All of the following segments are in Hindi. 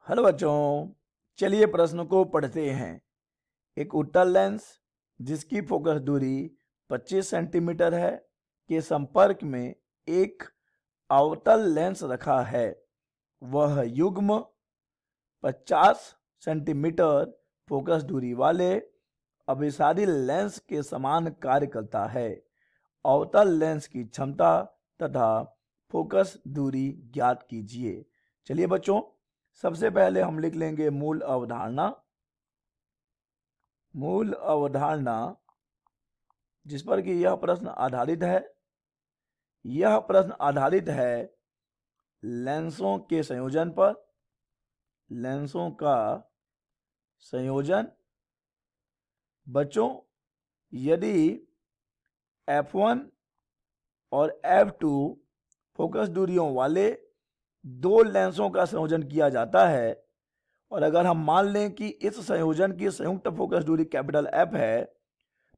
हेलो बच्चों, चलिए प्रश्न को पढ़ते हैं। एक उत्तल लेंस जिसकी फोकस दूरी 25 सेंटीमीटर है के संपर्क में एक अवतल लेंस रखा है। वह युग्म 50 सेंटीमीटर फोकस दूरी वाले अभिसारी लेंस के समान कार्य करता है। अवतल लेंस की क्षमता तथा फोकस दूरी ज्ञात कीजिए। चलिए बच्चों, सबसे पहले हम लिख लेंगे मूल अवधारणा। मूल अवधारणा जिस पर कि यह प्रश्न आधारित है। यह प्रश्न आधारित है लेंसों के संयोजन पर। लेंसों का संयोजन। बच्चों, यदि f1 और f2 फोकस दूरियों वाले दो लेंसों का संयोजन किया जाता है और अगर हम मान लें कि इस संयोजन की संयुक्त फोकस दूरी कैपिटल F है,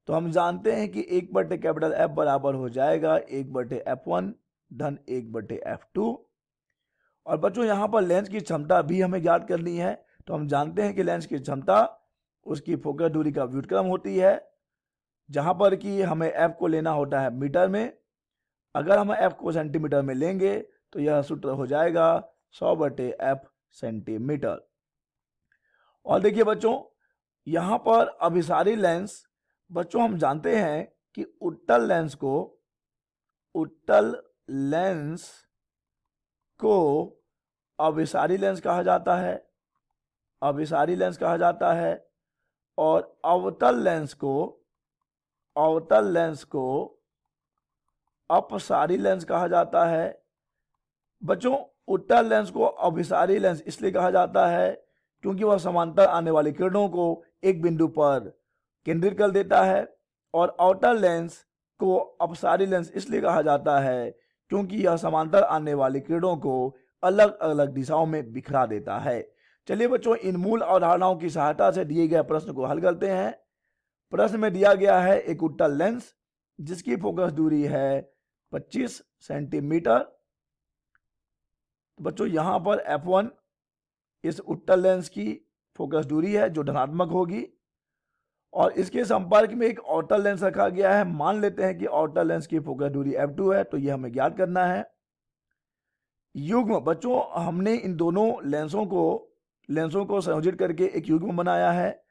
तो हम जानते हैं कि 1 कैपिटल F बराबर हो जाएगा 1/f1 धन 1/f2। और बच्चों, यहाँ पर लेंस की क्षमता भी हमें ज्ञात करनी है। तो हम जानते हैं कि लेंस की क्षमता उसकी फोकस दूरी का व्युत्क्रम होती है, जहाँ पर कि हमें F को लेना होता है मीटर में। अगर हम F को सेंटीमीटर में लेंगे तो यह सूत्र हो जाएगा 100/f सेंटीमीटर। और देखिए बच्चों, यहां पर अभिसारी लेंस, बच्चों हम जानते हैं कि उत्तल लेंस को अभिसारी लेंस कहा जाता है। अभिसारी लेंस कहा जाता है। और अवतल लेंस को अपसारी लेंस कहा जाता है। बच्चों, उत्तल लेंस को अभिसारी लेंस इसलिए कहा जाता है क्योंकि वह समांतर आने वाली किरणों को एक बिंदु पर केंद्रित कर देता है। और अवतल लेंस को अपसारी लेंस इसलिए कहा जाता है क्योंकि यह समांतर आने वाली किरणों को अलग अलग दिशाओं में बिखरा देता है। चलिए बच्चों, इन मूल अवधारणाओं की सहायता से दिए गए प्रश्न को हल करते हैं। प्रश्न में दिया गया है एक उत्तल लेंस जिसकी फोकस दूरी है 25 सेंटीमीटर। तो बच्चों, यहां पर f1 इस उत्तल लेंस की फोकस दूरी है जो धनात्मक होगी और इसके संपर्क में एक अवतल लेंस रखा गया है। मान लेते हैं कि अवतल लेंस की फोकस दूरी f2 है, तो यह हमें ज्ञात करना है। युग्म, बच्चों हमने इन दोनों लेंसों को संयोजित करके एक युग्म बनाया है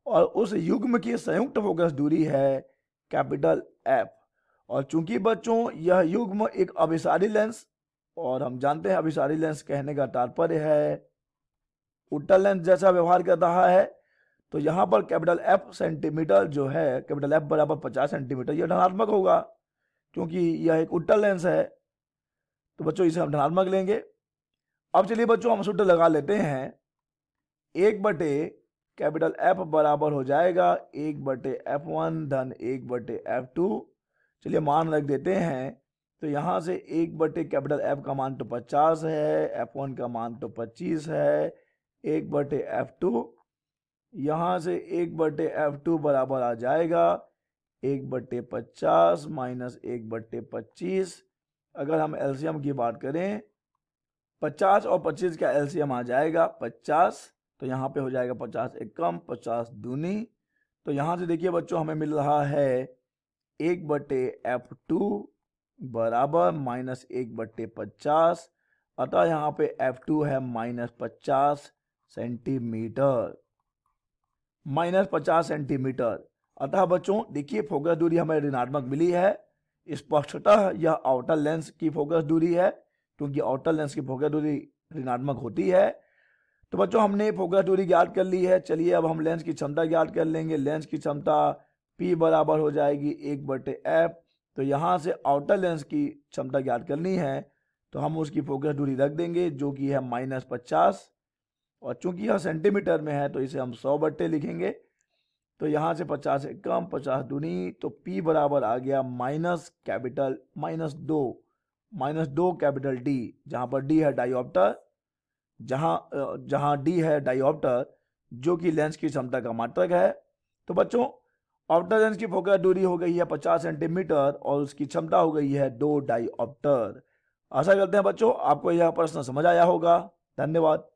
और उस युग्म की संयुक्त फोकस दूरी है कैपिटल F। और चूंकि बच्चों यह युग्म एक अभिसारी लेंस, और हम जानते हैं अभिसारी लेंस कहने का तात्पर्य है उत्तल लेंस जैसा व्यवहार कर रहा है, तो यहां पर कैपिटल F सेंटीमीटर जो है, कैपिटल F बराबर 50 सेंटीमीटर, यह धनात्मक होगा क्योंकि यह एक उत्तल लेंस है। तो बच्चों इसे हम धनात्मक लेंगे। अब चलिए बच्चों, हम सूत्र लगा लेते हैं। 1/कैपिटल F बराबर हो जाएगा 1/f1 धन 1/f2। चलिए मान रख देते हैं। तो यहां से 1/कैपिटल F का मान तो 50 है, f1 का मान तो 25 है, 1/f2। यहां से 1/f2 बराबर आ जाएगा 1/50 माइनस 1/25। अगर हम एलसीएम की बात करें, 50 और 25 का एलसीएम आ जाएगा 50। तो यहाँ पे हो जाएगा 50 एक कम 50 दूनी। तो यहाँ से देखिए बच्चों, हमें मिल रहा है 1/f2 बराबर माइनस 1/50। अतः यहाँ पे f2 है -50 सेंटीमीटर। -50 सेंटीमीटर। अतः बच्चों देखिए, फोकस दूरी हमें ऋणात्मक मिली है। स्पष्टतः यह अवतल लेंस की फोकस दूरी है क्योंकि अवतल लेंस की फोकस दूरी ऋणात्मक होती है। तो बच्चों हमने फोकस दूरी ज्ञात कर ली है। चलिए अब हम लेंस की क्षमता ज्ञात कर लेंगे। लेंस की क्षमता P बराबर हो जाएगी 1/f। तो यहाँ से अवतल लेंस की क्षमता ज्ञात करनी है, तो हम उसकी फोकस दूरी रख देंगे जो कि है -50। और चूंकि यह सेंटीमीटर में है तो इसे हम 100 लिखेंगे। तो यहाँ से 50 एक कम 50 दूनी, तो P बराबर आ गया -2 कैपिटल D, जहाँ पर D है डायोप्टर, जहाँ D है डायोप्टर जो कि लेंस की क्षमता का मात्रक है। तो बच्चों ऑप्टर लेंस की फोकस दूरी हो गई है 50 सेंटीमीटर और उसकी क्षमता हो गई है 2 डायोप्टर। आशा करते हैं बच्चों आपको यह प्रश्न समझ आया होगा। धन्यवाद।